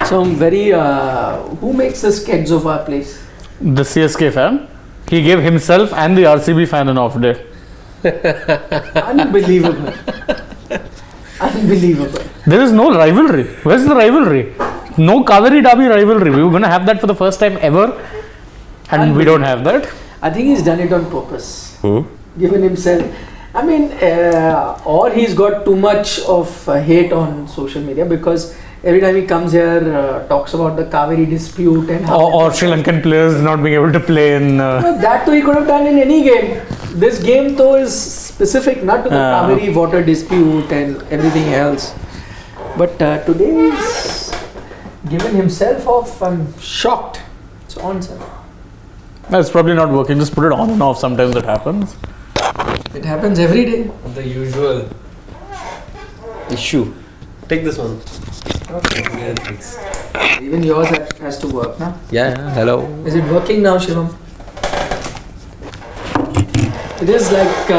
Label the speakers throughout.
Speaker 1: So I'm very. Who makes the skeds of our place?
Speaker 2: The CSK fan. He gave himself and the RCB fan an off day.
Speaker 1: Unbelievable. Unbelievable.
Speaker 2: There is no rivalry. Where's the rivalry? No Kaveri Derby rivalry. We were going to have that for the first time ever, and we don't have that.
Speaker 1: I think he's done it on purpose. Given himself. I mean, or he's got too much of hate on social media, because every time he comes here, talks about the Kaveri dispute and how.
Speaker 2: Or Sri Lankan players not being able to play in.
Speaker 1: No, that too he could have done in any game. This game though is specific, not to the Kaveri water dispute and everything else. But today he's given himself off. I'm shocked. It's on, sir.
Speaker 2: That's probably not working. Just put it on and off. Sometimes it happens.
Speaker 1: It happens every day.
Speaker 3: The usual issue. Take this one.
Speaker 1: Okay.
Speaker 3: Yeah, thanks.
Speaker 1: Even yours has to work, now.
Speaker 3: Yeah, hello.
Speaker 1: Is it working now, Shivam? It is like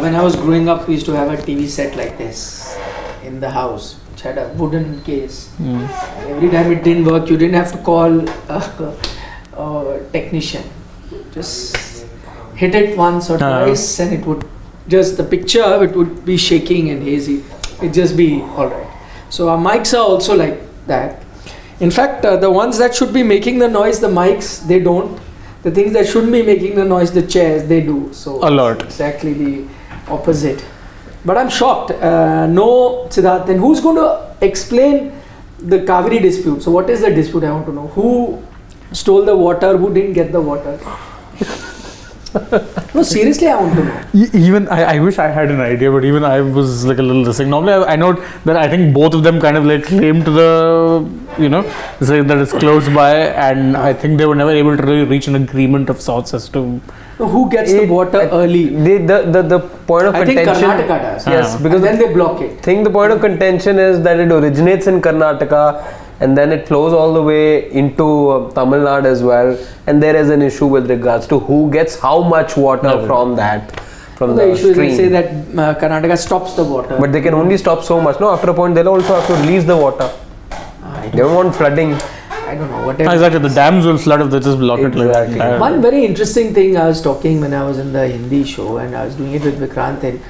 Speaker 1: when I was growing up, we used to have a TV set like this in the house, which had a wooden case. And every time it didn't work, you didn't have to call a technician. Just hit it once or twice, and it would just, the picture, it would be shaking and hazy. It'd just be alright. So our mics are also like that. In fact, the ones that should be making the noise, the mics, they don't. The things that shouldn't be making the noise, the chairs, they do. So
Speaker 2: A lot.
Speaker 1: Exactly the opposite. But I'm shocked. No, Siddharth. Then who's going to explain the Kaveri dispute? So what is the dispute? I want to know. Who stole the water? Who didn't get the water? No, seriously, I want to know.
Speaker 2: Even I wish I had an idea, but even I was like a little listening. Normally, I know that I think both of them kind of like claim to the, say that it's close by, and I think they were never able to really reach an agreement of sorts as to
Speaker 1: Who gets the water early?
Speaker 4: The point of
Speaker 1: I think
Speaker 4: contention.
Speaker 1: Karnataka does.
Speaker 4: Yes, because
Speaker 1: and then they block it.
Speaker 4: I think the point of contention is that it originates in Karnataka and then it flows all the way into Tamil Nadu as well, and there is an issue with regards to who gets how much water from that. From
Speaker 1: the issue
Speaker 4: stream.
Speaker 1: is they say that Karnataka stops the water.
Speaker 4: But they can only stop so much. No, after a point they'll also have to release the water. They don't want flooding.
Speaker 1: I don't know. Whatever.
Speaker 2: exactly, the dams will flood if they just block it like
Speaker 4: Exactly.
Speaker 2: that.
Speaker 1: One very interesting thing I was talking when I was in the Hindi show, and I was doing it with Vikrant, and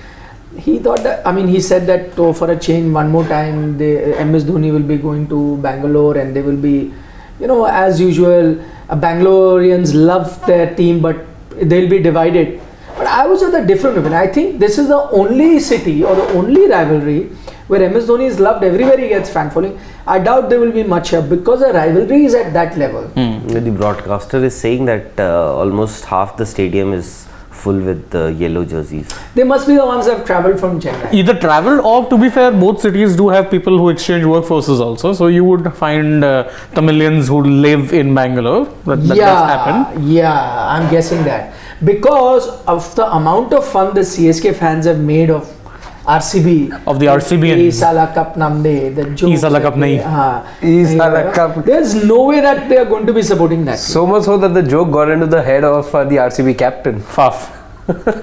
Speaker 1: he thought that, he said that for a change, one more time, MS Dhoni will be going to Bangalore, and they will be, as usual, Bangaloreans love their team, but they'll be divided. But I was of the different opinion. I think this is the only city or the only rivalry where MS Dhoni is loved everywhere he gets fan following. I doubt there will be much here because the rivalry is at that level.
Speaker 5: The broadcaster is saying that almost half the stadium is full with yellow jerseys.
Speaker 1: They must be the ones that have travelled from Chennai.
Speaker 2: Either travel, or to be fair, both cities do have people who exchange workforces also. So you would find Tamilians who live in Bangalore. That does happen.
Speaker 1: Yeah, I'm guessing that. Because of the amount of fun the CSK fans have made of RCB.
Speaker 2: Of the RCB.
Speaker 1: Isala Cup Namde, the joke.
Speaker 2: Isala Cup nahi.
Speaker 4: Isala Cup.
Speaker 1: There's no way that they are going to be supporting that.
Speaker 4: So much so that the joke got into the head of the RCB captain.
Speaker 2: Faf.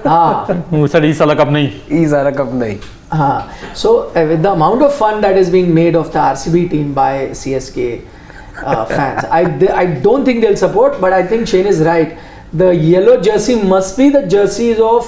Speaker 1: Ah.
Speaker 2: Who said Isala Cup nahi?
Speaker 4: Isala Cup nahi.
Speaker 1: So with the amount of fun that is being made of the RCB team by CSK fans, I don't think they'll support, but I think Shane is right. The yellow jersey must be the jerseys of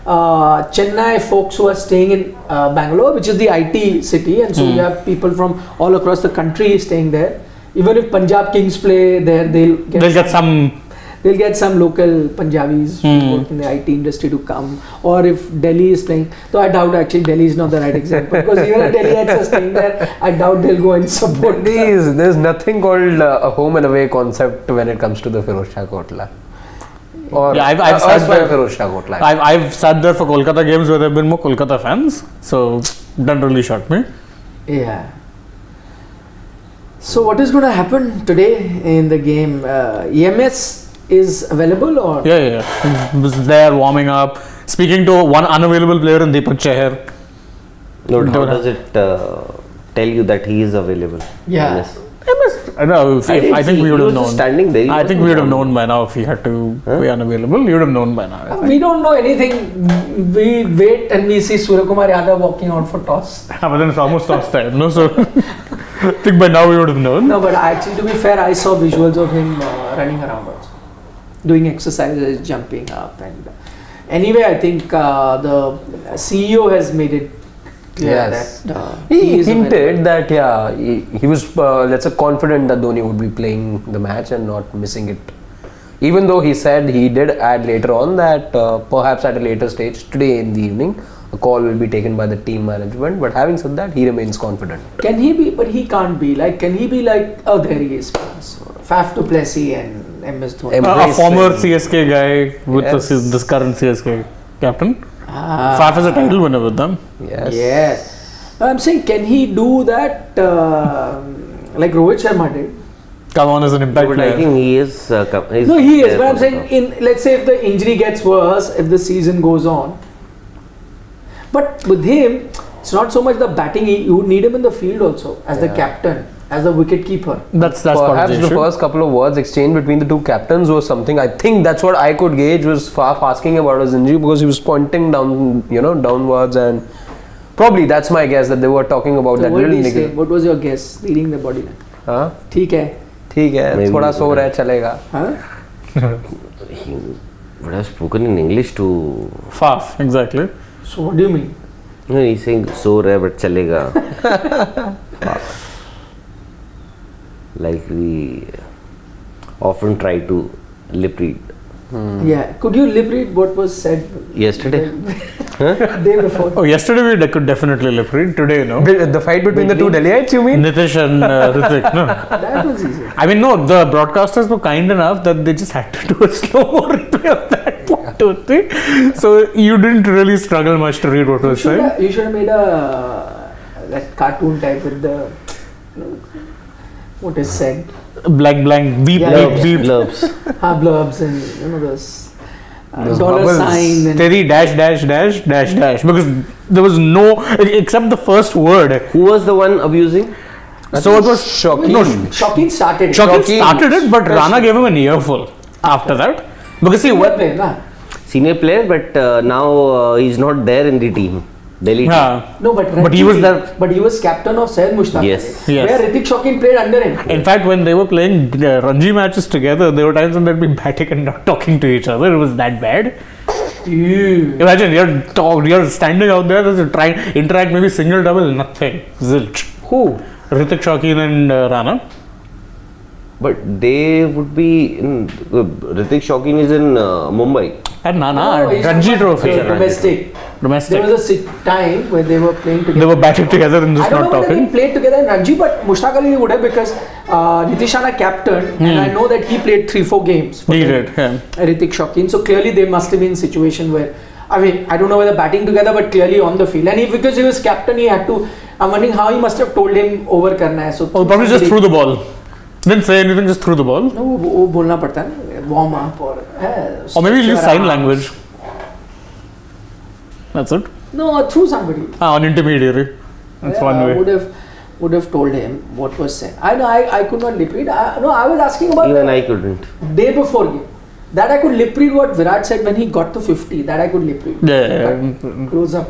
Speaker 1: Chennai folks who are staying in Bangalore, which is the IT city, and so you have people from all across the country staying there. Even if Punjab Kings play there, they'll get some local Punjabis who work in the IT industry to come. Or if Delhi is playing, though I doubt actually Delhi is not the right example, because even if Delhiites are staying there, I doubt they'll go and support.
Speaker 4: There's nothing called a home and away concept when it comes to the Firozshah Kotla. Or
Speaker 2: I've sat there.
Speaker 4: Firozshah Kotla.
Speaker 2: I've sat there for Kolkata games where there have been more Kolkata fans, so doesn't really shock me.
Speaker 1: Yeah. So what is going to happen today in the game? EMS is available or?
Speaker 2: Yeah. He was there warming up, speaking to one unavailable player in Deepak Chahar.
Speaker 5: Lord, how does it tell you that he is available?
Speaker 1: Yeah.
Speaker 5: Yes.
Speaker 2: I know. I think we would have known.
Speaker 5: Standing there.
Speaker 2: I think we would have known by now if he had to be unavailable. You would have known by now.
Speaker 1: We don't know anything. We wait and we see Surya Kumar Yadav walking out for toss.
Speaker 2: But then it's almost toss time, no? So I think by now we would have known.
Speaker 1: No, but actually, to be fair, I saw visuals of him running around also, doing exercises, jumping up, and anyway, I think the CEO has made it clear
Speaker 4: Yes.
Speaker 1: that
Speaker 4: He
Speaker 1: is
Speaker 4: hinted that he was let's say confident that Dhoni would be playing the match and not missing it. Even though he said he did add later on that perhaps at a later stage today in the evening a call will be taken by the team management. But having said that, he remains confident.
Speaker 1: Can he be? But he can't be. Like, can he be like? Oh, there he is. Faf du Plessis and MS Dhoni.
Speaker 4: Em-
Speaker 2: A
Speaker 4: Embrace
Speaker 2: former
Speaker 4: him.
Speaker 2: CSK guy with
Speaker 4: Yes.
Speaker 2: this current CSK captain.
Speaker 1: Ah.
Speaker 2: Faf is a title winner with them.
Speaker 4: Yes.
Speaker 1: Yes. I'm saying, can he do that like Rohit Sharma did?
Speaker 2: Come on as an impact
Speaker 5: But
Speaker 2: player.
Speaker 5: I think he is.
Speaker 1: No, he is.
Speaker 5: there
Speaker 1: But I'm
Speaker 5: for
Speaker 1: saying,
Speaker 5: the-
Speaker 1: let's say if the injury gets worse, if the season goes on. But with him, it's not so much the batting. You need him in the field also as the captain, as the wicket keeper.
Speaker 2: That's part of
Speaker 4: Perhaps
Speaker 2: the
Speaker 4: the
Speaker 2: issue.
Speaker 4: first couple of words exchanged between the two captains was something. I think that's what I could gauge was Faf asking about his injury because he was pointing down, downwards, and probably that's my guess that they were talking about
Speaker 1: So
Speaker 4: that
Speaker 1: what
Speaker 4: little
Speaker 1: did he say?
Speaker 4: nigga.
Speaker 1: What was your guess? Reading the body language.
Speaker 4: हाँ
Speaker 1: ठीक है.
Speaker 4: ठीक है
Speaker 5: Maybe
Speaker 4: थोड़ा
Speaker 5: he
Speaker 4: so
Speaker 5: would
Speaker 4: रहा है चलेगा.
Speaker 1: Huh?
Speaker 5: He would have spoken in English to.
Speaker 2: Faf, exactly.
Speaker 1: So what do you mean?
Speaker 5: No, he's saying so rare but chalega. Like we often try to lip read.
Speaker 1: Yeah. Could you lip read what was said
Speaker 5: Yesterday.
Speaker 1: day before?
Speaker 2: Oh, yesterday we could definitely lip read. Today, no.
Speaker 4: The fight between the two Delhiites, you mean?
Speaker 2: Nitish and Ritik, no.
Speaker 1: That was easy.
Speaker 2: I mean, no, the broadcasters were kind enough that they just had to do a slow replay of that 1, 2, 3. So you didn't really struggle much to read what was said.
Speaker 1: You should have made a that cartoon type with the what is said.
Speaker 2: Blank, blank, beep,
Speaker 1: Yeah.
Speaker 2: beep, beep.
Speaker 5: Blurbs.
Speaker 1: Blurbs and those
Speaker 4: Those
Speaker 1: dollar
Speaker 4: bubbles.
Speaker 1: sign and
Speaker 2: Terry dash, dash, dash, dash, dash. Because there was no, except the first word.
Speaker 5: Who was the one abusing?
Speaker 2: So it was
Speaker 4: Shocking.
Speaker 2: No,
Speaker 1: Shocking started. it.
Speaker 2: Shocking
Speaker 4: Shocking.
Speaker 2: started it, but Rana gave him an earful after that. Because see,
Speaker 1: What
Speaker 2: what?
Speaker 1: play, na?
Speaker 5: Senior player, but now he's not there in the team. Delhi team.
Speaker 2: Yeah.
Speaker 1: No, but
Speaker 2: But he was there.
Speaker 1: But he was captain of Syed Mushtaq.
Speaker 5: Yes.
Speaker 2: Yes.
Speaker 1: Where Ritik Shocking played under him.
Speaker 2: In fact, when they were playing Ranji matches together, there were times when they'd be batting and not talking to each other. It was that bad.
Speaker 1: Ew.
Speaker 2: Imagine you're standing out there, just trying interact, maybe single, double, nothing. Zilch.
Speaker 4: Who?
Speaker 2: Ritik Shakeen and Rana.
Speaker 5: But they would be in. Ritik Shocking is in Mumbai.
Speaker 2: And
Speaker 1: No,
Speaker 2: Nana,
Speaker 1: he's
Speaker 2: Ranji
Speaker 1: not-
Speaker 2: Trophy.
Speaker 1: Domestic.
Speaker 2: Domestic.
Speaker 1: There was a time where they were playing together.
Speaker 2: They were batting together and
Speaker 1: I
Speaker 2: just
Speaker 1: don't
Speaker 2: not
Speaker 1: know whether they
Speaker 2: talking.
Speaker 1: played together in Ranji, but Mushtaq Ali would have because Nitish Rana captain, and I know that he played 3-4 games. For
Speaker 2: He
Speaker 1: them.
Speaker 2: did, yeah.
Speaker 1: Ritik Shocking. So clearly they must have been in a situation where, I mean, I don't know whether batting together, but clearly on the field. And because he was captain, he had to. I'm wondering how he must have told him over karna hai. So
Speaker 2: Oh, probably just threw the ball. Didn't say anything, just threw the ball.
Speaker 1: No, वो बोलना पड़ता है ना, warm up or.
Speaker 2: Or maybe use
Speaker 1: stretch
Speaker 2: sign
Speaker 1: your arms.
Speaker 2: language. That's it.
Speaker 1: No, through somebody.
Speaker 2: On intermediary. That's one way.
Speaker 1: Would have told him what was said. I know I could not lip read. I was asking about
Speaker 5: Even
Speaker 1: the
Speaker 5: I couldn't.
Speaker 1: day before game. That I could lip read what Virat said when he got to 50. That I could lip read.
Speaker 2: Yeah.
Speaker 1: Close up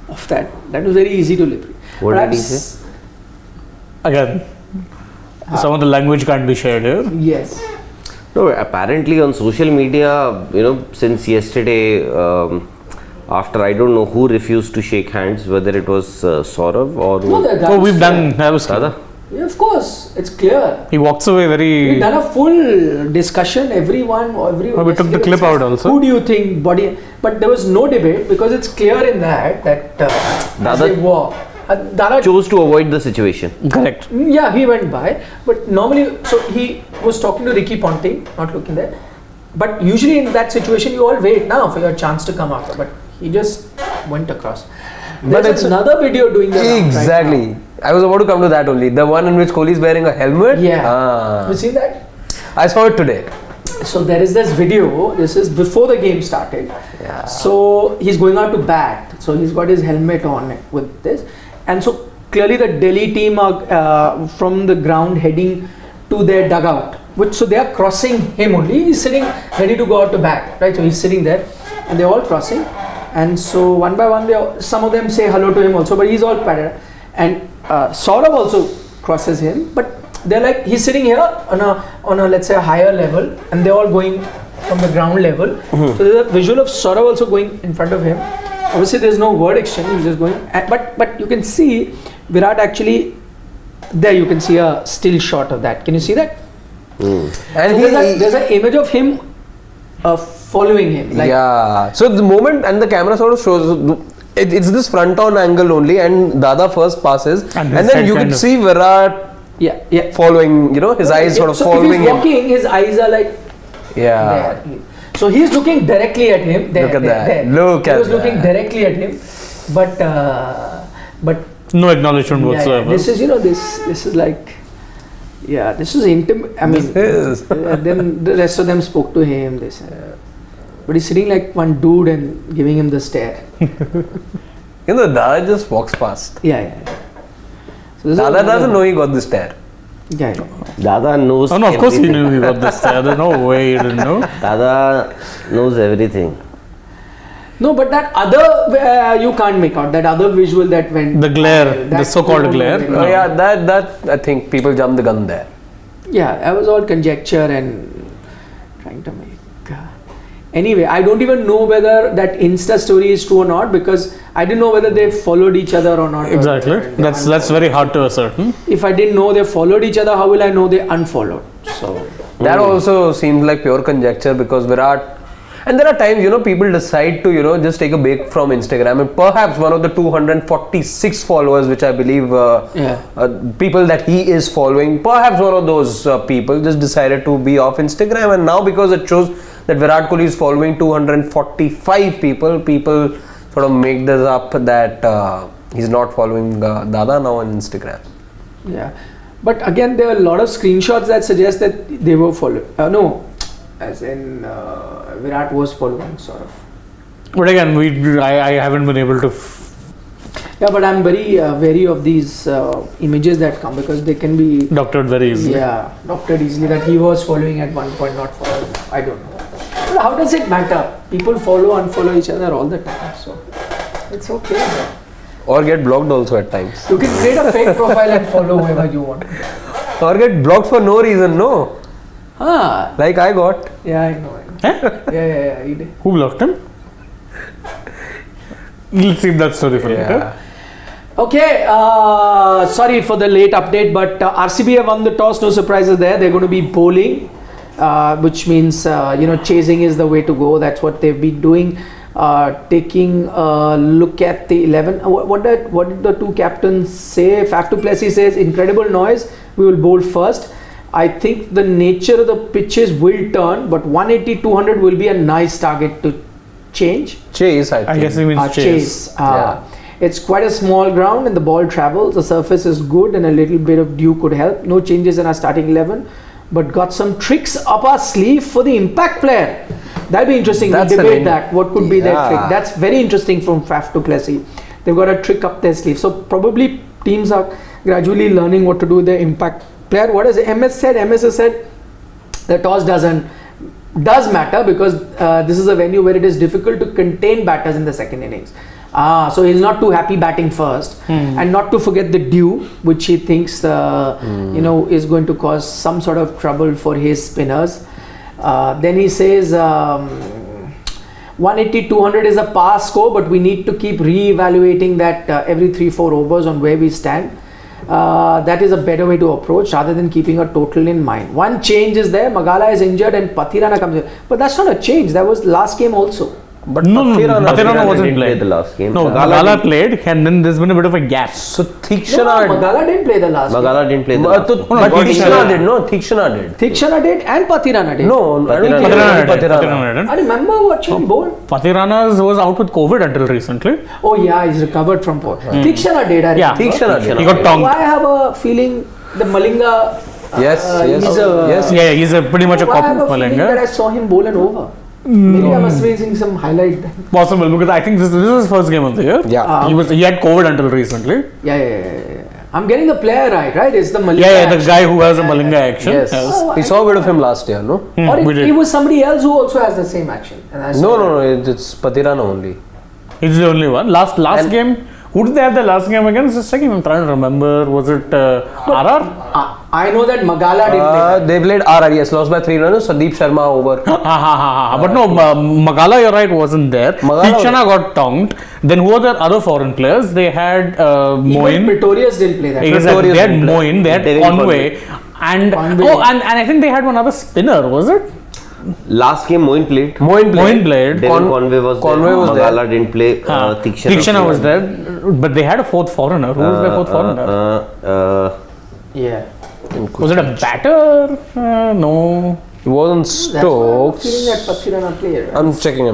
Speaker 1: of that. That was very easy to lip read.
Speaker 5: What did he
Speaker 1: Perhaps-
Speaker 5: say?
Speaker 2: Again, some of the language can't be shared here.
Speaker 1: Yes.
Speaker 5: No, apparently on social media, since yesterday, after I don't know who refused to shake hands, whether it was Saurav or
Speaker 1: No, that
Speaker 2: Oh,
Speaker 1: was
Speaker 2: we've
Speaker 1: clear.
Speaker 2: done. That was
Speaker 5: Sada.
Speaker 1: Yeah, of course, it's clear.
Speaker 2: He walks away
Speaker 1: We've
Speaker 2: very.
Speaker 1: done a full discussion. Everyone.
Speaker 2: Oh, we took the clip out also.
Speaker 1: Who do you think body? But there was no debate because it's clear in that as
Speaker 5: Dada-
Speaker 1: they walk. Dada
Speaker 5: Chose to avoid the situation.
Speaker 2: Correct.
Speaker 1: Yeah, he went by. But normally, so he was talking to Ricky Ponting, not looking there. But usually in that situation, you all wait now for your chance to come after. But he just went across.
Speaker 4: But
Speaker 1: There's
Speaker 4: it's-
Speaker 1: another video doing that.
Speaker 4: Exactly. I was about to come to that only. The one in which Kohli is wearing a helmet.
Speaker 1: Yeah.
Speaker 4: Ah.
Speaker 1: You seen that?
Speaker 4: I saw it today.
Speaker 1: So there is this video. This is before the game started.
Speaker 4: Yeah.
Speaker 1: So he's going out to bat. So he's got his helmet on with this, and so clearly the Delhi team are from the ground heading to their dugout. So they are crossing him only. He's sitting ready to go out to bat, right? So he's sitting there, and they're all crossing. And so one by one, some of them say hello to him also, but he's all padded. And Saurav also crosses him. But they're like, he's sitting here on a let's say a higher level, and they're all going from the ground level. So there's a visual of Saurav also going in front of him. Obviously, there's no word exchange. He's just going, but you can see Virat actually. There you can see a still shot of that. Can you see that?
Speaker 4: And
Speaker 1: So there's an image of him following him. Like,
Speaker 4: yeah. So the moment and the camera sort of shows it's this front on angle only, and Dada first passes, and
Speaker 2: his
Speaker 4: then
Speaker 2: head
Speaker 4: you
Speaker 2: kind
Speaker 4: can
Speaker 2: of-
Speaker 4: see Virat
Speaker 1: yeah.
Speaker 4: following. His eyes sort of
Speaker 1: so
Speaker 4: following
Speaker 1: if he's
Speaker 4: him.
Speaker 1: walking, his eyes are like
Speaker 4: Yeah.
Speaker 1: there. So he's looking directly at him. There,
Speaker 4: Look at
Speaker 1: there,
Speaker 4: that.
Speaker 1: There.
Speaker 4: Look
Speaker 1: he
Speaker 4: at
Speaker 1: was looking
Speaker 4: that.
Speaker 1: directly at him, but
Speaker 2: No acknowledgement
Speaker 1: yeah,
Speaker 2: whatsoever.
Speaker 1: this is this is like this is intimate. I mean,
Speaker 4: This is.
Speaker 1: then the rest of them spoke to him. They said, but he's sitting like one dude and giving him the stare.
Speaker 4: Dada just walks past.
Speaker 1: Yeah. So this is
Speaker 4: Dada
Speaker 1: another-
Speaker 4: doesn't know he got the stare.
Speaker 1: Yeah.
Speaker 5: Dada knows.
Speaker 2: Oh no, of course he
Speaker 5: everything.
Speaker 2: knew he got this. There's no way he didn't know.
Speaker 5: Dada knows everything.
Speaker 1: No, but that other you can't make out that other visual that went.
Speaker 2: The glare, the
Speaker 1: that
Speaker 2: so-called
Speaker 1: you don't know
Speaker 2: glare.
Speaker 1: anything
Speaker 4: Oh
Speaker 1: about.
Speaker 4: yeah, that I think people jumped the gun there.
Speaker 1: Yeah, that was all conjecture and trying to make. Anyway, I don't even know whether that Insta story is true or not, because I didn't know whether they followed each other or not.
Speaker 2: Exactly. That's very hard to ascertain.
Speaker 1: If I didn't know they followed each other, how will I know they unfollowed? So
Speaker 4: That also seems like pure conjecture, because Virat. And there are times, people decide to, just take a break from Instagram, and perhaps one of the 246 followers, which I believe people that he is following, perhaps one of those people just decided to be off Instagram, and now because it shows that Virat Kohli is following 245 people sort of make this up that he's not following Dada now on Instagram.
Speaker 1: yeah, but again, there are a lot of screenshots that suggest that they were followed. No, as in Virat was following, sort of.
Speaker 2: But again, I haven't been able to.
Speaker 1: Yeah, but I'm very wary of these images that come, because they can be
Speaker 2: Doctored very easily.
Speaker 1: doctored easily, that he was following at one point, not following. I don't know. But how does it matter? People follow, unfollow each other all the time, so it's okay.
Speaker 4: Or get blocked also at times.
Speaker 1: You can create a fake profile and follow whoever you want.
Speaker 4: Or get blocked for no reason, no. Like I got.
Speaker 1: Yeah, I know. Yeah, he did.
Speaker 2: Who blocked him? Let's see that story for later.
Speaker 1: Okay, sorry for the late update, but RCB have won the toss. No surprises there. They're going to be bowling, which means chasing is the way to go. That's what they've been doing. Taking a look at the 11. What did the two captains say? Faf du Plessis says incredible noise. We will bowl first. I think the nature of the pitches will turn, but 180-200 will be a nice target to change.
Speaker 4: Chase, I think.
Speaker 2: I guess he means chase.
Speaker 1: It's quite a small ground and the ball travels. The surface is good and a little bit of dew could help. No changes in our starting 11, but got some tricks up our sleeve for the impact player. That'll be interesting. We'll debate that. What could be that trick? That's very interesting from Faf du Plessis. They've got a trick up their sleeve. So probably teams are gradually learning what to do with their impact player. What has MS said? MS has said the toss does matter, because this is a venue where it is difficult to contain batters in the second innings. So he's not too happy batting first, and not to forget the dew, which he thinks is going to cause some sort of trouble for his spinners. Then he says 180-200 is a pass score, but we need to keep re-evaluating that every 3-4 overs on where we stand. That is a better way to approach rather than keeping a total in mind. One change is there. Magala is injured and Pathirana comes in, but that's not a change. That was last game also.
Speaker 4: But
Speaker 2: No,
Speaker 4: Pathirana
Speaker 2: wasn't
Speaker 5: didn't play
Speaker 2: played.
Speaker 5: the last game.
Speaker 2: No,
Speaker 5: Magala
Speaker 2: Magala played, and then there's been a bit of a gap.
Speaker 4: So
Speaker 1: No,
Speaker 4: Thikshana.
Speaker 1: Magala didn't play the last
Speaker 5: Magala didn't play the
Speaker 4: But
Speaker 5: last game.
Speaker 4: Thikshana did, no? Thikshana did.
Speaker 1: game. Thikshana did and Pathirana did.
Speaker 4: No, I don't think
Speaker 2: Pathirana did.
Speaker 1: I remember watching both.
Speaker 2: Pathirana was out with COVID until recently.
Speaker 1: Oh yeah, he's recovered from both. Thikshana did. I
Speaker 2: Yeah.
Speaker 1: remember.
Speaker 4: Thikshana did.
Speaker 2: He got tongued.
Speaker 1: I have a feeling the Malinga.
Speaker 4: Yes.
Speaker 2: Yeah, he's pretty much a
Speaker 1: I
Speaker 2: copy
Speaker 1: have
Speaker 2: of
Speaker 1: a feeling that
Speaker 2: Malinga.
Speaker 1: I saw him bowl and over. Maybe I must be seeing some highlight.
Speaker 2: Possible, because I think this is his first game of the year.
Speaker 4: Yeah.
Speaker 2: He had COVID until recently.
Speaker 1: Yeah. I'm getting the player right? It's the Malinga.
Speaker 2: Yeah, the
Speaker 1: action.
Speaker 2: guy who has a Malinga action.
Speaker 4: Yes.
Speaker 1: Oh,
Speaker 4: We saw a bit of him last year, no?
Speaker 1: Or
Speaker 2: we
Speaker 1: it
Speaker 2: did.
Speaker 1: was somebody else who also has the same action. And I saw
Speaker 4: No, it's Pathirana only.
Speaker 2: He's the only one. Last game, Who did they have the last game against? Just checking. I'm trying to remember. Was it RR?
Speaker 1: I know that Magala didn't play that.
Speaker 4: They played RR, yes, lost by 3 runs. Sandeep Sharma over.
Speaker 2: But no, Magala, you're right, wasn't there. Tikshana got tongued. Then who were the other foreign players? They had Moin.
Speaker 1: Even Pretorius didn't play that.
Speaker 2: Exactly. They had Moin, they had
Speaker 5: Devin
Speaker 2: Conway. And I think they had one other spinner, was it?
Speaker 5: Last game, Moin played.
Speaker 2: Moin played.
Speaker 5: Devin Conway was there. Magala didn't play.
Speaker 2: Tikshana was there. But they had a fourth foreigner. Who was their fourth foreigner?
Speaker 1: Yeah.
Speaker 2: Was it a batter? No.
Speaker 4: He wasn't
Speaker 1: That's why I'm
Speaker 4: Stokes.
Speaker 1: feeling that Pathirana player.
Speaker 4: I'm checking.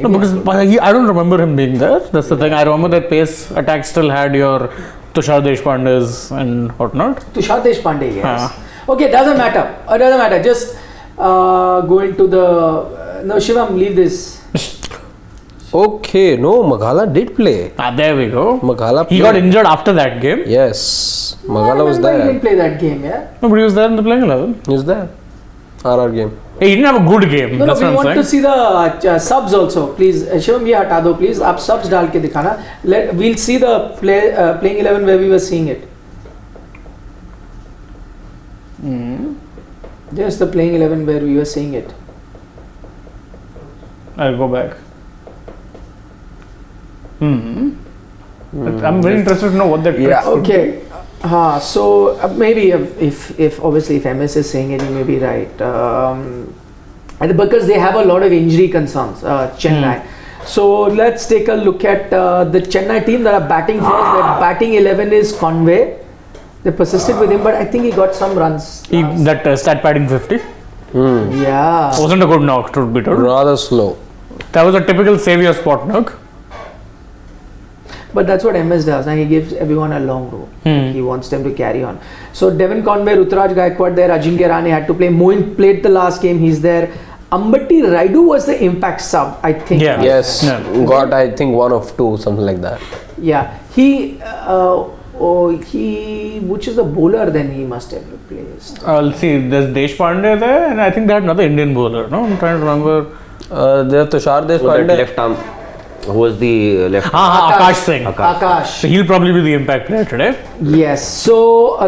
Speaker 2: No, because I don't remember him being there. That's the thing. I remember that pace attack still had your Tushar Deshpandes and whatnot.
Speaker 1: Tushar Deshpande, yes. Okay, doesn't matter. Just go into the... No, Shivam, leave this.
Speaker 4: Okay, no, Magala did play.
Speaker 2: There we go.
Speaker 4: Magala
Speaker 2: He got injured after that game.
Speaker 4: Yes, Magala was
Speaker 1: He
Speaker 4: there.
Speaker 1: didn't play that game, yeah?
Speaker 2: No, but he was there in the playing 11.
Speaker 4: He was there. RR game.
Speaker 2: He didn't have a good game.
Speaker 1: No,
Speaker 2: That's
Speaker 1: we
Speaker 2: what I'm
Speaker 1: want
Speaker 2: saying.
Speaker 1: to see the subs also. Please, Shivam, ye hata do, please. Aap subs डाल के दिखाना. We'll see the playing 11 where we were seeing it. Just the playing 11 where we were seeing it.
Speaker 2: I'll go back. I'm very interested to know what that
Speaker 4: Yeah.
Speaker 1: Okay. So maybe if obviously if MS is saying it, he may be right. And because they have a lot of injury concerns, Chennai. So let's take a look at the Chennai team that are batting first. Their batting 11 is Conway. They persisted with him, but I think he got some runs.
Speaker 2: That stat padding 50
Speaker 1: Yeah.
Speaker 2: wasn't a good knock, to be told.
Speaker 4: Rather slow.
Speaker 2: That was a typical savior spot knock.
Speaker 1: But that's what MS does. Now he gives everyone a long row. He wants them to carry on. So Devin Conway, Ruturaj Gaikwad there, Ajinkya Rahane had to play. Moin played the last game. He's there. Ambati Raidu was the impact sub, I think.
Speaker 2: Yeah.
Speaker 4: Yes,
Speaker 2: Yeah.
Speaker 4: got I think 1 of 2, something like that.
Speaker 1: Yeah. Which is the bowler then he must have replaced?
Speaker 2: I'll see. There's Deshpande there, and I think they had another Indian bowler. No, I'm trying to remember.
Speaker 4: There Tushar
Speaker 5: So that
Speaker 4: Deshpande.
Speaker 5: left arm. Who was the left arm?
Speaker 2: Akash Singh.
Speaker 1: Akash.
Speaker 2: So he'll probably be the impact player today.
Speaker 1: Yes. So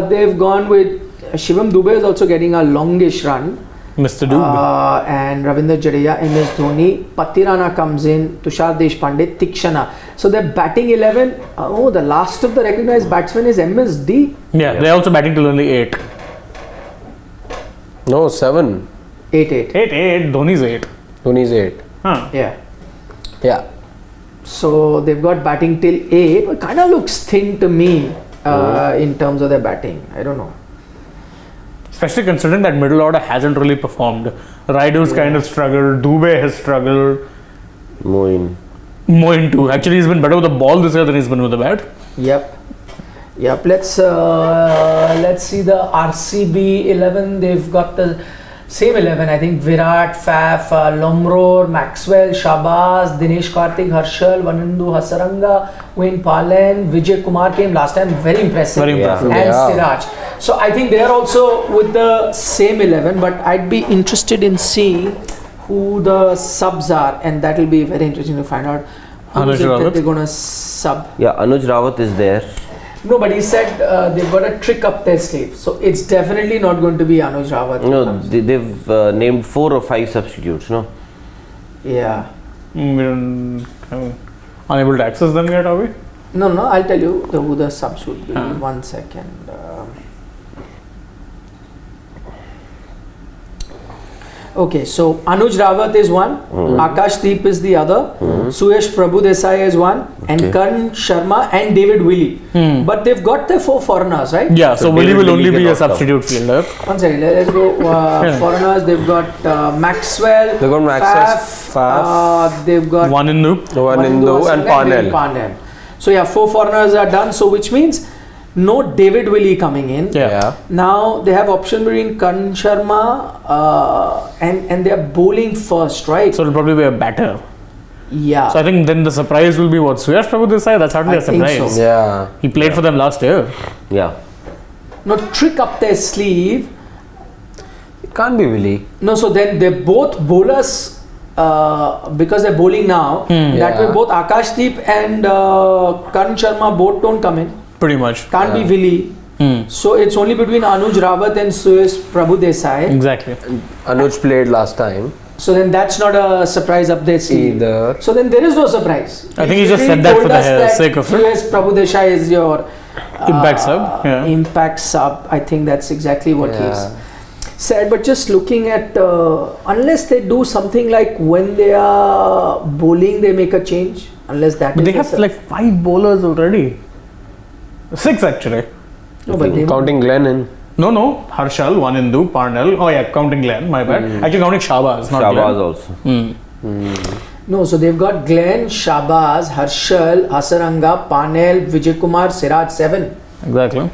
Speaker 1: they've gone with Shivam Dubey is also getting a longish run.
Speaker 2: Mr. Dube.
Speaker 1: And Ravindra Jadeja, MS Dhoni, Pathirana comes in, Tushar Deshpande, Tikshana. So their batting 11, the last of the recognized batsmen is MSD.
Speaker 2: Yeah, they're also batting till only 8.
Speaker 4: No, 7.
Speaker 1: 8-8.
Speaker 2: 8. Dhoni's 8.
Speaker 4: Dhoni's 8.
Speaker 1: Yeah.
Speaker 4: Yeah.
Speaker 1: So they've got batting till 8, but kind of looks thin to me in terms of their batting. I don't know.
Speaker 2: Especially considering that middle order hasn't really performed. Raidu's kind of struggled. Dube has struggled.
Speaker 5: Moin.
Speaker 2: Moin too. Actually, he's been better with the ball this year than he's been with the bat.
Speaker 1: Yep. Let's see the RCB 11. They've got the same 11. I think Virat, Faf, Lomror, Maxwell, Shabazz, Dinesh Karthik, Harshal, Vanandu, Hasaranga, Wayne Palen, Vijay Kumar came last time. Very impressive.
Speaker 2: Very impressive.
Speaker 1: And Siraj. So I think they are also with the same 11. But I'd be interested in seeing who the subs are, and that will be very interesting to find out. Who
Speaker 2: Anuj
Speaker 1: is it that
Speaker 2: Rawat.
Speaker 1: they're gonna sub?
Speaker 5: Yeah, Anuj Rawat is there.
Speaker 1: No, but he said they've got a trick up their sleeve. So it's definitely not going to be Anuj Rawat.
Speaker 5: No, they've named 4 or 5 substitutes, no?
Speaker 1: Yeah.
Speaker 2: Unable to access them yet, are we?
Speaker 1: No, I'll tell you who the subs would be. 1 second. Okay, so Anuj Rawat is one, Akash Deep is the other, Suyash Prabhu Desai is one, and Karan Sharma and David Willey. But they've got their 4 foreigners, right?
Speaker 2: Yeah, so Willie
Speaker 5: David
Speaker 2: will only
Speaker 5: Willey
Speaker 2: be a
Speaker 5: get knocked out.
Speaker 2: substitute fielder.
Speaker 1: 1 second, let's go. Foreigners, they've got Maxwell,
Speaker 4: They've got Maxwell,
Speaker 1: they've got
Speaker 2: One in New.
Speaker 4: Vanindu and Parnell.
Speaker 1: So yeah, 4 foreigners are done. So which means no David Willey coming in.
Speaker 2: Yeah.
Speaker 1: Now they have option between Karan Sharma and they are bowling first, right?
Speaker 2: So it'll probably be a batter.
Speaker 1: Yeah.
Speaker 2: So I think then the surprise will be what? Suyash Prabhu Desai? That's hardly
Speaker 1: I
Speaker 2: a
Speaker 1: think
Speaker 2: surprise.
Speaker 1: so.
Speaker 4: Yeah.
Speaker 2: He played for them last year.
Speaker 5: Yeah.
Speaker 1: No, trick up their sleeve.
Speaker 4: It can't be Willie.
Speaker 1: No, so then they're both bowlers because they're bowling now, that way both Akashdeep and Karan Sharma both don't come in.
Speaker 2: Pretty much.
Speaker 1: Can't be Willie. So it's only between Anuj Rawat and Suyash Prabhudesai.
Speaker 2: Exactly.
Speaker 4: Anuj played last time.
Speaker 1: So then that's not a surprise up there
Speaker 4: Either.
Speaker 1: So then there is no surprise.
Speaker 2: I think he just said that for the sake of it.
Speaker 1: Suyash Prabhudesai is your
Speaker 2: Impact sub. Yeah.
Speaker 1: Impact sub. I think that's exactly what he's said. But just looking at, unless they do something like when they are bowling, they make a change. Unless that.
Speaker 2: But they have like 5 bowlers already. 6 actually.
Speaker 1: No, but they
Speaker 4: Counting Glenn in.
Speaker 2: No. Harshal, Wanindu, Parnell. Oh yeah, counting Glenn. My bad. Actually counting Shahbaz, not
Speaker 5: Shahbaz
Speaker 2: Glenn.
Speaker 5: also.
Speaker 1: No, so they've got Glenn, Shahbaz, Harshal, Hasaranga, Parnell, Vijay Kumar, Siraj 7.
Speaker 2: Exactly.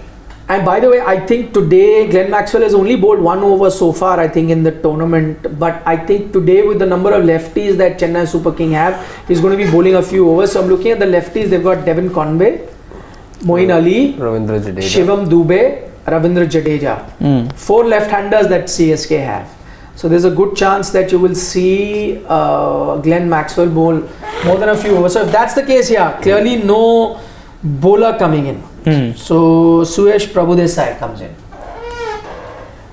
Speaker 1: And by the way, I think today Glenn Maxwell has only bowled 1 over so far, I think, in the tournament. But I think today, with the number of lefties that Chennai Super King have, he's going to be bowling a few overs. So I'm looking at the lefties. They've got Devon Conway, Moeen Ali,
Speaker 4: Ravindra Jadeja.
Speaker 1: Shivam Dubey, Ravindra Jadeja. 4 left-handers that CSK have. So there's a good chance that you will see Glenn Maxwell bowl more than a few overs. So if that's the case, clearly no bowler coming in. So Suyash Prabhudesai comes in.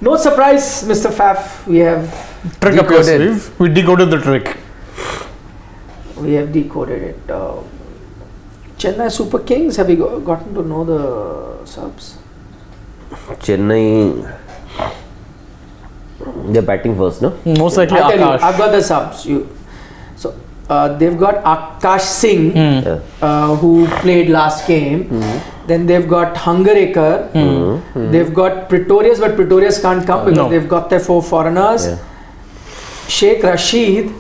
Speaker 1: No surprise, Mr. Faf. We have
Speaker 2: Trick up your sleeve. We decoded the trick.
Speaker 1: decoded it. Chennai Super Kings, have you gotten to know the subs?
Speaker 5: Chennai. They're batting first, no?
Speaker 2: Most likely
Speaker 1: I'll tell you,
Speaker 2: Akash.
Speaker 1: I've got the subs. So they've got Akash Singh, who played last game. Then they've got Hungarekar. They've got Pretorius, but Pretorius can't come because they've got their 4 foreigners. Sheikh Rashid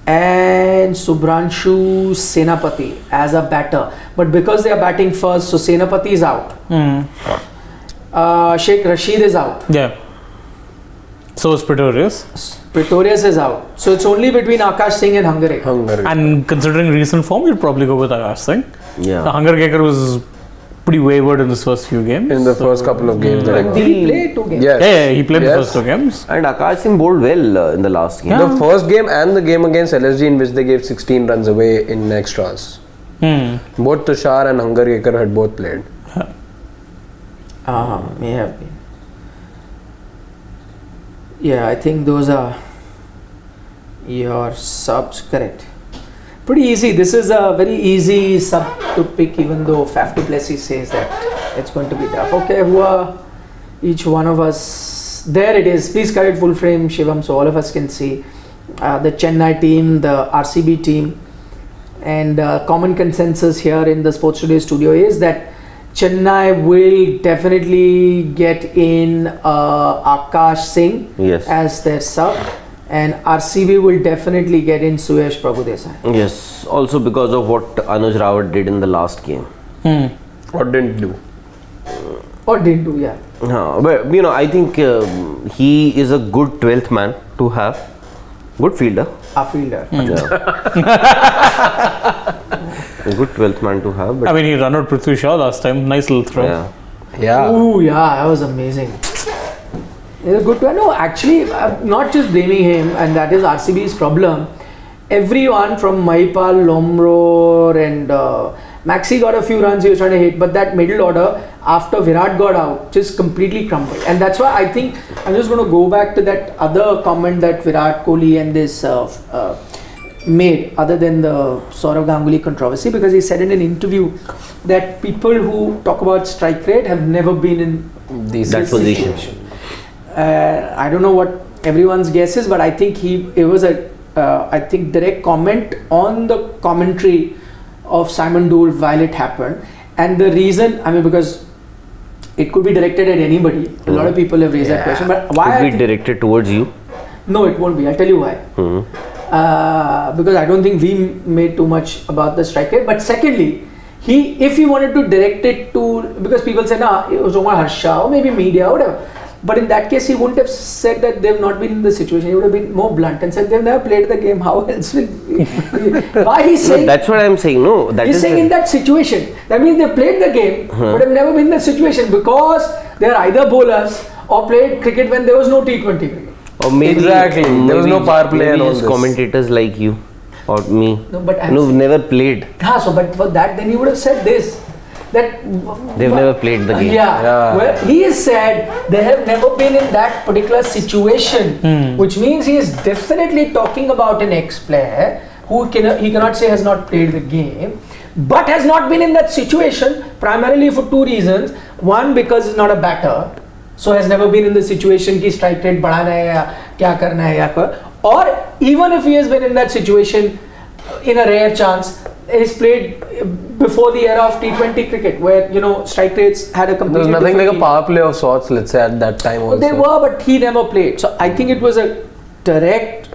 Speaker 1: and Subhranshu Senapati as a batter. But because they are batting first, so Senapati is out. Sheikh Rashid is out.
Speaker 2: Yeah. So is Pretorius.
Speaker 1: Pretorius is out. So it's only between Akash Singh and Hungarekar.
Speaker 2: And considering recent form, you'd probably go with Akash Singh.
Speaker 5: Yeah.
Speaker 2: The Hungarekar was pretty wayward in his first few games.
Speaker 4: In the first couple of games that I got.
Speaker 1: Did he play 2 games?
Speaker 4: Yes.
Speaker 2: Yeah, he played the first 2 games.
Speaker 5: And Akash Singh bowled well in the last game.
Speaker 4: The first game and the game against LSG, in which they gave 16 runs away in extras. Both Tushar and Hungarekar had both played.
Speaker 1: May have been. Yeah, I think those are your subs, correct. Pretty easy. This is a very easy sub to pick, even though Faf du Plessis says that it's going to be tough. Okay, who are each one of us? There it is. Please carry it full frame, Shivam, so all of us can see the Chennai team, the RCB team, and common consensus here in the Sports Today studio is that Chennai will definitely get in Akash Singh as their sub, and RCB will definitely get in Suyash Prabhudesai.
Speaker 5: Yes, also because of what Anuj Rawat did in the last game.
Speaker 4: What didn't do?
Speaker 1: Or didn't do, yeah.
Speaker 5: But I think he is a good 12th man to have. Good fielder.
Speaker 1: A fielder.
Speaker 5: A good 12th man to have. But
Speaker 2: I mean, he run out Prithvi Shaw last time. Nice little throw.
Speaker 1: Ooh, yeah, that was amazing. It's a good one. No, actually, I'm not just blaming him, and that is RCB's problem. Everyone from Maipal, Lomro, and Maxi got a few runs he was trying to hit, but that middle order after Virat got out just completely crumbled. And that's why I think I'm just going to go back to that other comment that Virat Kohli and this made, other than the Saurav Ganguly controversy, because he said in an interview that people who talk about strike rate have never been in
Speaker 5: that position.
Speaker 1: I don't know what everyone's guess is, but I think it was a direct comment on the commentary of Simon Dole while it happened. And the reason, because it could be directed at anybody. A lot of people have raised that question, but why?
Speaker 5: Could be directed towards you?
Speaker 1: No, it won't be. I'll tell you why. Because I don't think we made too much about the strike rate. But secondly, if he wanted to direct it to, because people say, it was Omar Harsha or maybe media or whatever. But in that case, he wouldn't have said that they've not been in the situation. He would have been more blunt and said they've never played the game. How else will why he's saying?
Speaker 5: That's what I'm saying. No, that
Speaker 1: he's
Speaker 5: is
Speaker 1: saying in that situation. That means they played the game, but have never been in the situation because they are either bowlers or played cricket when there was no T20 cricket.
Speaker 5: Or maybe
Speaker 4: Exactly. There was no power play
Speaker 5: maybe
Speaker 4: and all
Speaker 5: just
Speaker 4: this.
Speaker 5: commentators like you or me.
Speaker 1: No, but
Speaker 5: who've never played.
Speaker 1: But for that, then he would have said this. That
Speaker 5: They've never played the game.
Speaker 1: Yeah. Well, he has said they have never been in that particular situation, which means he is definitely talking about an ex-player who he cannot say has not played the game, but has not been in that situation primarily for two reasons. One, because he's not a batter, so has never been in the situation ki strike rate बढ़ाना है या क्या करना है या or even if he has been in that situation in a rare chance, he's played before the era of T20 cricket where strike rates had a completely
Speaker 4: There was nothing like a
Speaker 1: different
Speaker 4: power play of sorts, let's say, at that time also.
Speaker 1: They were, but he never played. So I think it was a direct,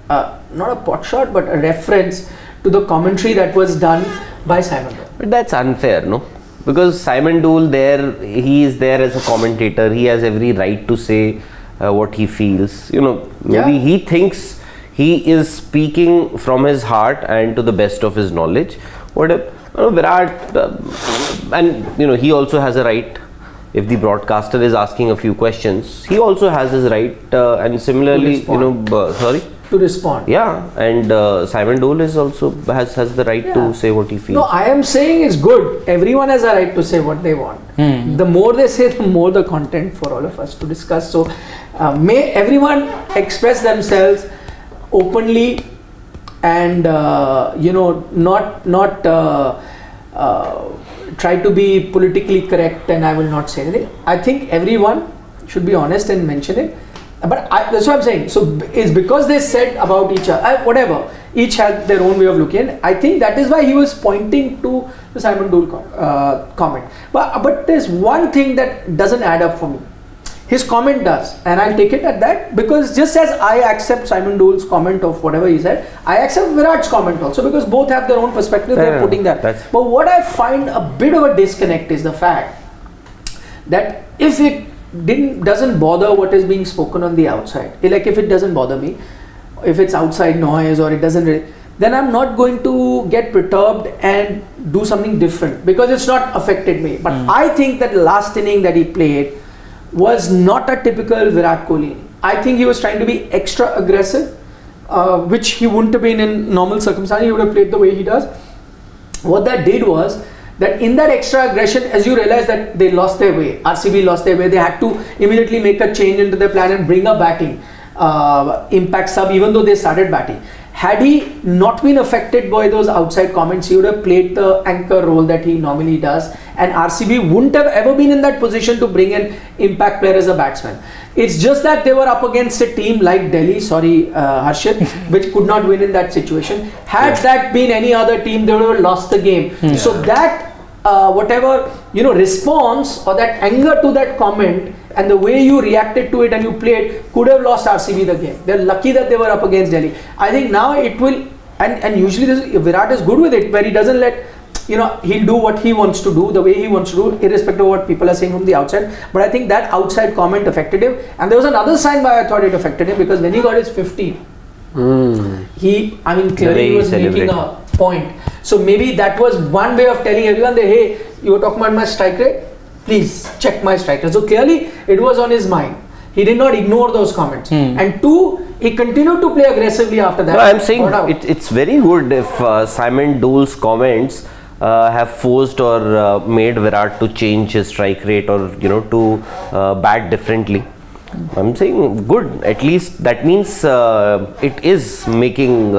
Speaker 1: not a pot shot, but a reference to the commentary that was done by Simon Doyle.
Speaker 5: But that's unfair, no? Because Simon Doyle he is there as a commentator. He has every right to say what he feels. Maybe he thinks he is speaking from his heart and to the best of his knowledge. Virat, and he also has a right. If the broadcaster is asking a few questions, he also has his right. And similarly,
Speaker 1: to respond.
Speaker 5: Yeah, and Simon Doyle is also has the right to say what he feels.
Speaker 1: No, I am saying it's good. Everyone has a right to say what they want. The more they say, the more the content for all of us to discuss. So may everyone express themselves openly and not try to be politically correct, and I will not say anything. I think everyone should be honest and mention it. But that's what I'm saying. So it's because they said about each other, whatever, each had their own way of looking. I think that is why he was pointing to the Simon Doyle comment. But there's one thing that doesn't add up for me. His comment does, and I'll take it at that, because just as I accept Simon Dole's comment of whatever he said, I accept Virat's comment also, because both have their own perspective. They're putting that. But what I find a bit of a disconnect is the fact that if it doesn't bother what is being spoken on the outside, like if it doesn't bother me, if it's outside noise or it doesn't really, then I'm not going to get perturbed and do something different because it's not affected me. But I think that last inning that he played was not a typical Virat Kohli. I think he was trying to be extra aggressive, which he wouldn't have been in normal circumstances. He would have played the way he does. What that did was that in that extra aggression, as you realize that they lost their way, RCB lost their way, they had to immediately make a change into their plan and bring a batting impact sub, even though they started batting. Had he not been affected by those outside comments, he would have played the anchor role that he normally does, and RCB wouldn't have ever been in that position to bring an impact player as a batsman. It's just that they were up against a team like Delhi, Harshit, which could not win in that situation. Had that been any other team, they would have lost the game. So that response or that anger to that comment and the way you reacted to it and you played could have lost RCB the game. They're lucky that they were up against Delhi. I think now it will, and usually Virat is good with it, where he doesn't let, he'll do what he wants to do, the way he wants to do, irrespective of what people are saying from the outside. But I think that outside comment affected him. And there was another sign why I thought it affected him, because when he got his 50, clearly he was making a point. So maybe that was one way of telling everyone that, hey, you were talking about my strike rate, please check my strike rate. So clearly it was on his mind. He did not ignore those comments. And two, he continued to play aggressively after that.
Speaker 5: No, I'm saying it's very good if Simon Dole's comments have forced or made Virat to change his strike rate or to bat differently. I'm saying good. At least that means it is making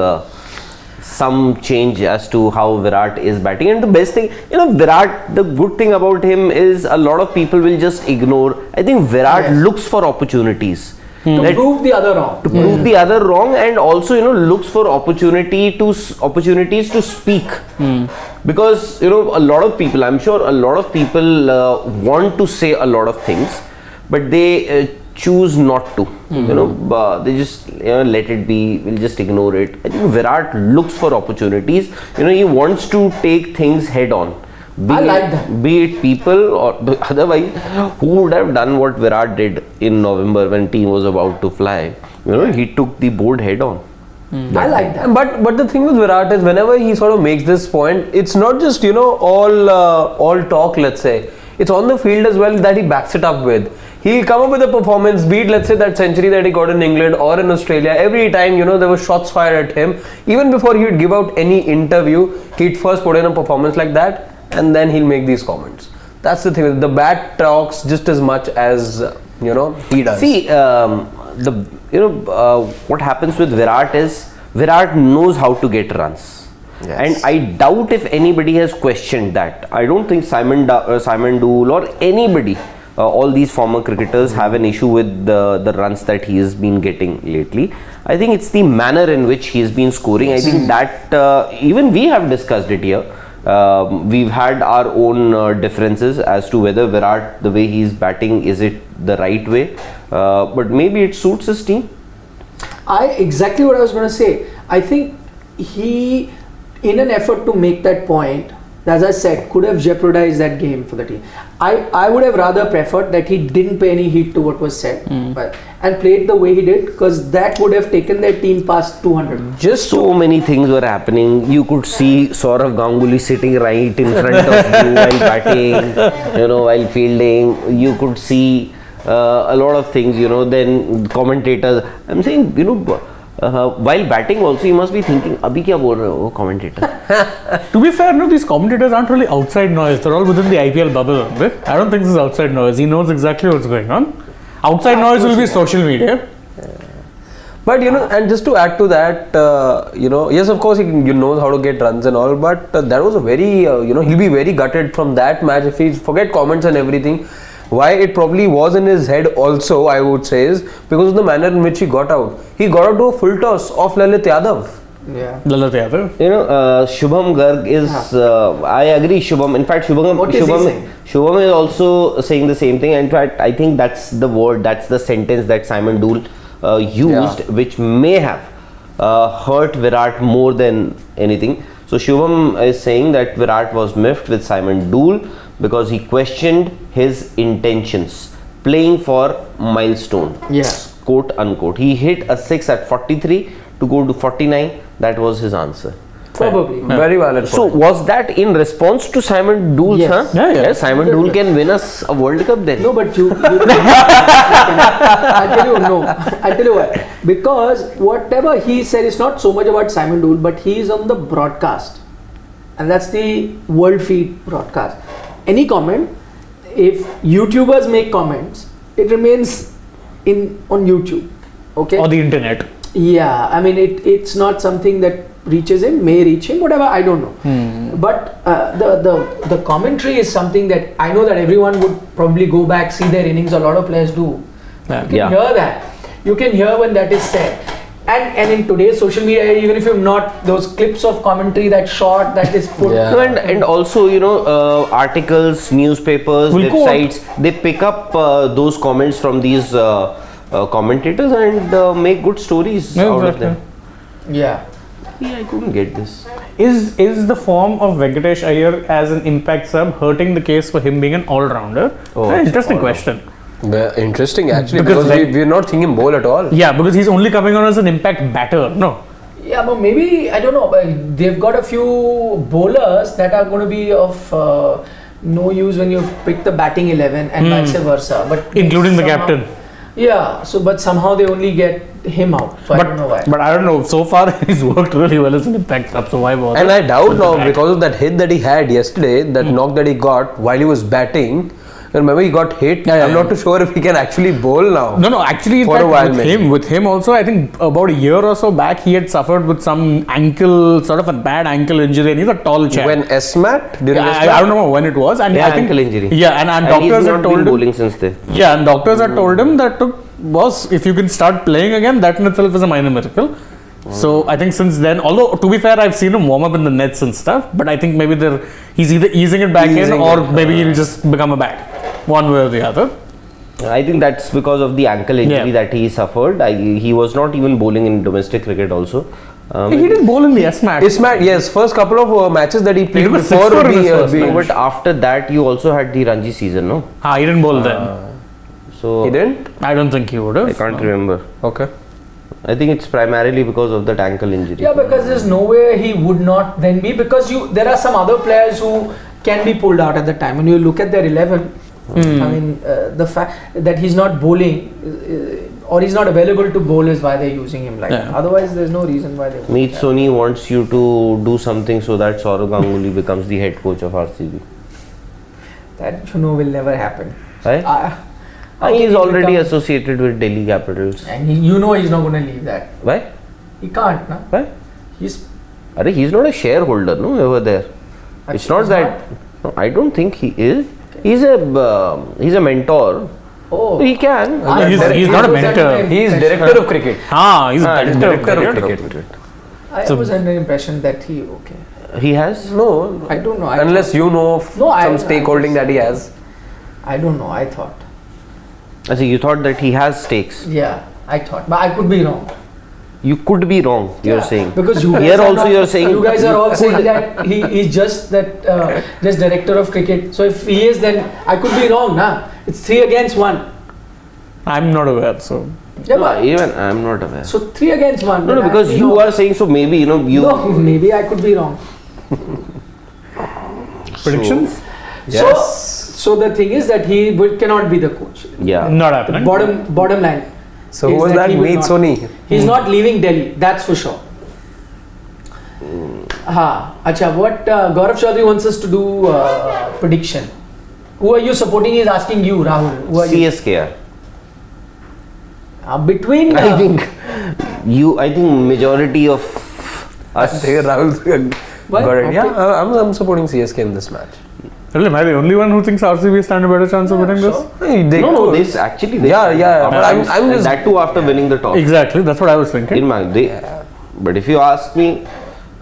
Speaker 5: some change as to how Virat is batting. And the best thing, Virat, the good thing about him is a lot of people will just ignore. I think Virat looks for opportunities.
Speaker 1: To prove the other wrong.
Speaker 5: To prove the other wrong, and also looks for opportunities to speak. Because a lot of people, I'm sure a lot of people want to say a lot of things, but they choose not to. They just let it be. We'll just ignore it. I think Virat looks for opportunities. He wants to take things head on.
Speaker 1: I like that.
Speaker 5: Be it people or otherwise, who would have done what Virat did in November when team was about to fly? He took the board head on.
Speaker 1: I like that.
Speaker 4: But the thing with Virat is whenever he sort of makes this point, it's not just all talk. Let's say it's on the field as well that he backs it up with. He'll come up with a performance, beat let's say that century that he got in England or in Australia. Every time, there were shots fired at him. Even before he would give out any interview, he'd first put in a performance like that and then he'll make these comments. That's the thing. The bat talks just as much as, he does.
Speaker 5: See, what happens with Virat is Virat knows how to get runs.
Speaker 4: Yes.
Speaker 5: And I doubt if anybody has questioned that. I don't think Simon Dool or anybody, all these former cricketers have an issue with the runs that he has been getting lately. I think it's the manner in which he has been scoring. I think that even we have discussed it here. We've had our own differences as to whether Virat, the way he's batting, is it the right way? But maybe it suits his team.
Speaker 1: Exactly what I was going to say. I think he, in an effort to make that point, as I said, could have jeopardized that game for the team. I would have rather preferred that he didn't pay any heed to what was said and played the way he did, because that would have taken their team past 200.
Speaker 5: Just so many things were happening. You could see Saurav Ganguly sitting right in front of you while batting, while fielding. You could see a lot of things, then commentators. I'm saying, while batting also, you must be thinking, abhi kya bol rahe ho, commentator?
Speaker 2: To be fair, no, these commentators aren't really outside noise. They're all within the IPL bubble, aren't they? I don't think this is outside noise. He knows exactly what's going on. Outside noise will be social media.
Speaker 4: But and just to add to that, yes, of course he knows how to get runs and all, but that was a very, he'll be very gutted from that match if he forget comments and everything. Why it probably was in his head also, I would say, is because of the manner in which he got out. He got out to a full toss of Lalit Yadav.
Speaker 1: Yeah.
Speaker 2: Lalit Yadav.
Speaker 5: Shubham Garg is, I agree, Shubham. In fact,
Speaker 1: What is he saying?
Speaker 5: Shubham is also saying the same thing. In fact, I think that's the word, that's the sentence that Simon Dool used, which may have hurt Virat more than anything. So Shubham is saying that Virat was miffed with Simon Dool because he questioned his intentions, playing for milestone.
Speaker 1: Yes.
Speaker 5: Quote unquote. He hit a 6 at 43 to go to 49. That was his answer.
Speaker 1: Probably.
Speaker 4: Very valid point.
Speaker 5: So was that in response to Simon Dool?
Speaker 1: Yes.
Speaker 5: Huh?
Speaker 2: Yeah.
Speaker 5: Simon Dool can win us a World Cup then.
Speaker 1: No, but I'll tell you why. Because whatever he said is not so much about Simon Dool, but he is on the broadcast. And that's the world feed broadcast. Any comment, if YouTubers make comments, it remains on YouTube. Okay?
Speaker 2: Or the internet.
Speaker 1: Yeah, I mean it's not something that reaches him, may reach him, whatever, I don't know. But the commentary is something that I know that everyone would probably go back, see their innings. A lot of players do.
Speaker 2: Yeah.
Speaker 1: You can hear that. You can hear when that is said. And in today's social media, even if you've not those clips of commentary, that short that is put.
Speaker 4: Yeah.
Speaker 5: No, and also articles, newspapers, websites, they pick up those comments from these commentators and make good stories out of them.
Speaker 1: Yeah.
Speaker 5: I couldn't get this.
Speaker 2: Is the form of Venkatesh Iyer as an impact sub hurting the case for him being an all-rounder? Interesting question.
Speaker 4: Well, interesting actually,
Speaker 2: Because
Speaker 4: because we're not seeing him bowl at all.
Speaker 2: Yeah, because he's only coming on as an impact batter. No.
Speaker 1: Yeah, but maybe, I don't know, but they've got a few bowlers that are going to be of no use when you pick the batting 11 and vice versa. But
Speaker 2: Including the
Speaker 1: somehow-
Speaker 2: captain.
Speaker 1: Yeah, but somehow they only get him out. So I don't know why.
Speaker 2: But I don't know. So far, he's worked really well as an impact sub. So why bother?
Speaker 4: And I doubt now, because of that hit that he had yesterday, that knock that he got while he was batting. Remember, he got hit. I'm not too sure if he can actually bowl now.
Speaker 2: No. Actually, in
Speaker 4: For a
Speaker 2: fact,
Speaker 4: while,
Speaker 2: with him also, I think about a year or so back, he had suffered with some sort of a bad ankle injury, and he's a tall chap.
Speaker 4: When SMAT? During
Speaker 2: I
Speaker 4: SMAT?
Speaker 2: don't know when it was, and
Speaker 5: Yeah,
Speaker 2: I think
Speaker 5: ankle injury.
Speaker 2: Yeah, and
Speaker 5: And
Speaker 2: doctors
Speaker 5: he's
Speaker 2: had
Speaker 5: not
Speaker 2: told
Speaker 5: been
Speaker 2: him.
Speaker 5: bowling since then.
Speaker 2: Yeah, and doctors had told him that boss, if you can start playing again, that in itself is a minor miracle. So I think since then, although to be fair, I've seen him warm up in the nets and stuff, but I think maybe he's either easing it back in, or maybe he'll just become a bat, one way or the other.
Speaker 5: I think that's because of the ankle injury that he suffered. He was not even bowling in domestic cricket also.
Speaker 2: He didn't bowl in the SMAT.
Speaker 4: SMAT, yes. First couple of matches that he played
Speaker 2: took a
Speaker 4: before
Speaker 2: six-four in his first
Speaker 5: No,
Speaker 2: match.
Speaker 5: but after that, you also had the Ranji season, no?
Speaker 2: He didn't bowl then.
Speaker 5: So
Speaker 4: He didn't?
Speaker 2: I don't think he would have.
Speaker 5: I can't remember.
Speaker 4: Okay.
Speaker 5: I think it's primarily because of that ankle injury.
Speaker 1: Yeah, because there's no way he would not then be, because there are some other players who can be pulled out at the time. When you look at their 11, I mean, the fact that he's not bowling or he's not available to bowl is why they're using him like that. Otherwise, there's no reason why they.
Speaker 5: Meet Soni wants you to do something so that Saurav Ganguly becomes the head coach of RCB.
Speaker 1: That will never happen.
Speaker 5: Right?
Speaker 1: How
Speaker 5: He
Speaker 1: can
Speaker 5: is already
Speaker 1: become-
Speaker 5: associated with Delhi Capitals.
Speaker 1: and he's not going to leave that.
Speaker 5: Why?
Speaker 1: He can't, na?
Speaker 5: Why?
Speaker 1: He's
Speaker 5: He's not a shareholder, no, over there. It's not
Speaker 1: he's
Speaker 5: that. No, I don't think he is. He's a mentor.
Speaker 1: Oh,
Speaker 5: He can.
Speaker 2: He's not a
Speaker 1: I was
Speaker 2: mentor.
Speaker 1: under
Speaker 4: He is
Speaker 1: impression-
Speaker 4: director of cricket.
Speaker 2: He's
Speaker 4: Director of cricket.
Speaker 1: I
Speaker 2: So-
Speaker 1: was under impression that he
Speaker 5: He has.
Speaker 4: No,
Speaker 1: I don't know.
Speaker 4: unless you know of
Speaker 1: No,
Speaker 4: some stakeholding that he has.
Speaker 1: I don't know. I thought.
Speaker 5: So you thought that he has stakes.
Speaker 1: Yeah, I thought, but I could be wrong.
Speaker 5: You could be wrong. You're
Speaker 1: Yeah,
Speaker 5: saying
Speaker 1: because you
Speaker 5: here
Speaker 1: guys are
Speaker 5: also
Speaker 1: not-
Speaker 5: you're saying
Speaker 1: you guys are all saying that he's just just director of cricket. So if he is, then I could be wrong, nah. It's 3 against 1.
Speaker 2: I'm not aware, so.
Speaker 1: Yeah, but,
Speaker 5: even I'm not aware.
Speaker 1: so 3 against 1.
Speaker 5: No,
Speaker 1: then I
Speaker 5: because
Speaker 1: could be
Speaker 5: you
Speaker 1: wrong.
Speaker 5: are saying so. Maybe you.
Speaker 1: No, maybe I could be wrong.
Speaker 2: Predictions?
Speaker 1: So the thing is that he cannot be the coach.
Speaker 5: Yeah.
Speaker 2: Not happening.
Speaker 1: Bottom line.
Speaker 4: So
Speaker 1: is
Speaker 4: who was that?
Speaker 1: he will
Speaker 4: Meet
Speaker 1: not-
Speaker 4: Soni.
Speaker 1: He's not leaving Delhi. That's for sure. Acha, what Gaurav Chaudhary wants us to do prediction. Who are you supporting? He's asking you, Rahul. Who are you?
Speaker 5: CSK.
Speaker 1: Between
Speaker 5: I think I think majority of us.
Speaker 4: Rahul
Speaker 1: What?
Speaker 4: got it. Yeah,
Speaker 1: Okay.
Speaker 4: I'm supporting CSK in this match.
Speaker 2: Really, am I the only one who thinks RCB stand a better chance of winning this?
Speaker 1: sure.
Speaker 5: No, this actually.
Speaker 4: Yeah, but I'm just-
Speaker 5: that too after winning the toss.
Speaker 2: Exactly, that's what I was thinking.
Speaker 5: But if you ask me,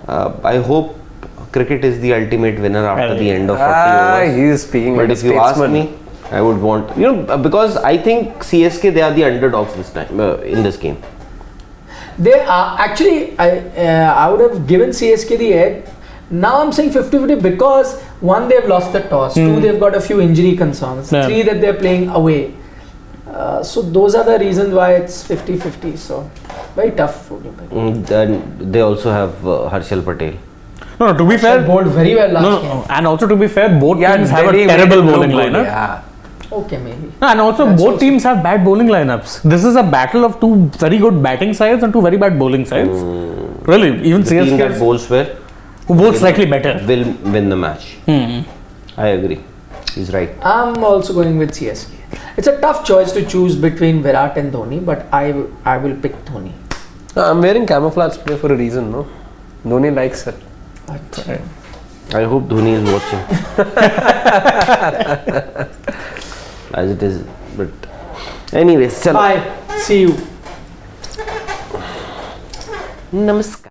Speaker 5: I hope cricket is the ultimate winner after the end of 40 overs.
Speaker 4: he's speaking
Speaker 5: But
Speaker 4: like a
Speaker 5: if you ask
Speaker 4: statesman.
Speaker 5: me, I would want because I think CSK they are the underdogs this time in this game.
Speaker 1: They are actually, I would have given CSK the edge. Now I'm saying 50-50 because 1, they've lost the toss, 2, they've got a few injury concerns,
Speaker 2: Yeah.
Speaker 1: 3, that they're playing away. So those are the reasons why it's 50-50. So very tough.
Speaker 5: Then they also have Harshal Patel.
Speaker 2: No, to be fair,
Speaker 1: Bowled very well last
Speaker 2: no,
Speaker 1: game.
Speaker 2: and also to be fair, both teams have a
Speaker 4: Delhi
Speaker 2: terrible
Speaker 4: made it
Speaker 2: bowling
Speaker 4: look good,
Speaker 2: lineup.
Speaker 4: Yeah.
Speaker 1: Okay, maybe.
Speaker 2: And also,
Speaker 1: That's
Speaker 2: both
Speaker 1: also-
Speaker 2: teams have bad bowling lineups. This is a battle of 2 very good batting sides and 2 very bad bowling sides. Really, even
Speaker 5: The team that
Speaker 2: CSK
Speaker 5: bowls well
Speaker 2: who bowls slightly better.
Speaker 5: will win the match. I agree. He's right.
Speaker 1: I'm also going with CSK. It's a tough choice to choose between Virat and Dhoni, but I will pick Dhoni.
Speaker 4: I'm wearing camouflage spray for a reason, no? Dhoni likes it.
Speaker 5: I hope Dhoni is watching. As it is, but anyways, chalo.
Speaker 1: Bye. See you.
Speaker 5: Namaskar.